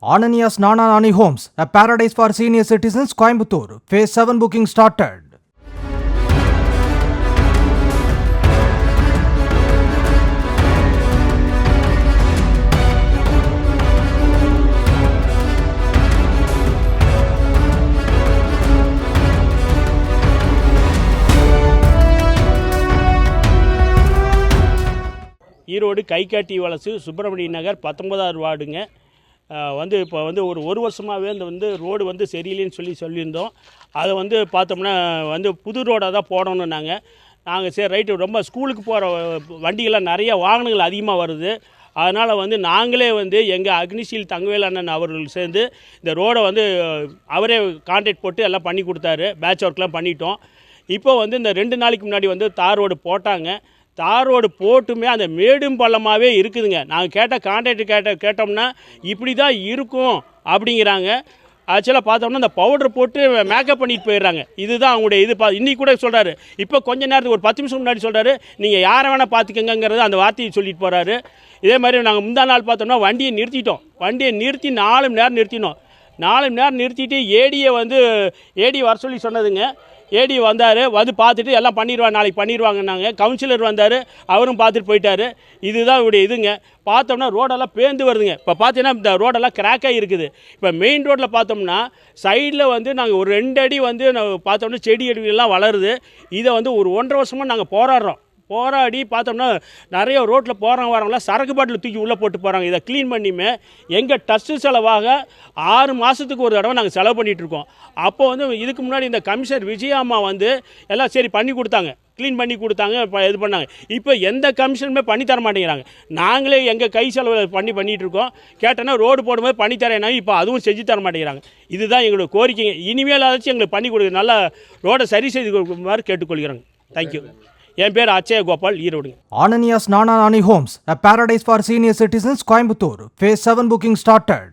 Ananias Nana Nani Homes, a paradise for senior citizens, Coimbatore. Phase 7 booking started. Erode கைகாட்டி வலசு சுப்பிரமணிய நகர் 19வது வார்டுங்க. இப்போ ஒரு வருஷமாகவே அந்த road சரியில்லைன்னு சொல்லியிருந்தோம். அதை பார்த்தோம்னா புது ரோடாக தான் போடணும். நாங்கள் சரி ரைட்டு, ரொம்ப ஸ்கூலுக்கு போகிற வண்டிகள்லாம் நிறைய வாகனங்கள் அதிகமாக வருது. அதனால் நாங்களே எங்கள் அக்னிஷீல் தங்கவேல் அண்ணன் அவர்கள் சேர்ந்து இந்த ரோடை அவரே கான்ட்ராக்ட் போட்டு எல்லாம் பண்ணி கொடுத்தாரு. பேட்ச் ஒர்க்லாம் பண்ணிட்டோம். இப்போ இந்த 2 நாளைக்கு முன்னாடி தார் ரோடு போட்டாங்க. தார் ரோடு போட்டுமே அந்த மேடும் பள்ளமாகவே இருக்குதுங்க. நாங்கள் கான்ட்ராக்ட் கேட்டோம்னா இப்படி தான் இருக்கும் அப்படிங்கிறாங்க. ஆக்சுவலாக பார்த்தோம்னா அந்த பவுடர் போட்டு மேக்கப் பண்ணிட்டு போயிடுறாங்க. இதுதான் அவங்களுடைய இன்றைக்கி கூட சொல்கிறாரு. இப்போ கொஞ்ச நேரத்துக்கு ஒரு 10 நிமிஷம் முன்னாடி சொல்கிறாரு, நீங்கள் யாரை வேணால் பார்த்துக்கங்கிறது அந்த வார்த்தையை சொல்லிட்டு போகிறாரு. இதே மாதிரி நாங்கள் முந்தா நாள் பார்த்தோம்னா வண்டியை நிறுத்திட்டோம். வண்டியை நிறுத்தி 4 மணி நேரம் நிறுத்தினோம். 4 மணி நேரம் நிறுத்திட்டு ஏடி வர சொல்லி சொன்னதுங்க. ஏடி வந்தார், பார்த்துட்டு எல்லாம் நாளைக்கு பண்ணிடுவாங்கன்னாங்க. கவுன்சிலர் வந்தார், அவரும் பார்த்துட்டு போயிட்டார். இதுதான் இவருடைய இதுங்க. பார்த்தோம்னா ரோடெல்லாம் பேர்ந்து வருதுங்க. இப்போ பார்த்தீங்கன்னா இந்த ரோடெல்லாம் கிராக்காகி இருக்குது. இப்போ மெயின் ரோட்டில் பார்த்தோம்னா சைடில் நாங்கள் ஒரு 2 அடி பார்த்தோம்னா செடி அடிலாம் வளருது. இதை ஒரு 1.5 வருஷமாக நாங்கள் போராடி பார்த்தோம்னா நிறைய ரோட்டில் வரவங்களாம் சரக்கு பாட்டில் தூக்கி உள்ளே போட்டு போகிறாங்க. இதை க்ளீன் பண்ணியுமே எங்கள் டஸ்ட்டு செலவாக 6 மாதத்துக்கு ஒரு தடவை நாங்கள் செலவு பண்ணிகிட்ருக்கோம். அப்போ இதுக்கு முன்னாடி இந்த கமிஷனர் விஜயாம்மா எல்லாம் சரி பண்ணி கொடுத்தாங்க, க்ளீன் பண்ணி கொடுத்தாங்க, இது பண்ணாங்க. இப்போ எந்த கமிஷனுமே பண்ணி தர மாட்டேங்கிறாங்க. நாங்களே எங்கள் கை செலவு பண்ணிகிட்ருக்கோம். கேட்டோன்னா ரோடு போடும்போது பண்ணித்தரேன்னா இப்போ அதுவும் செஞ்சு தர மாட்டேங்கிறாங்க. இதுதான் எங்களோட கோரிக்கைங்க. இனிமேல் ஆச்சு எங்களுக்கு பண்ணி கொடுக்க, நல்லா ரோடை சரி செய்து கொடுக்குமாறு கேட்டுக்கொள்கிறாங்க. தேங்க்யூ. என் பேர் அச்சய Gopal, Erode. Ananias Nana Nani Homes, a paradise for senior citizens, Coimbatore. Phase 7 booking started.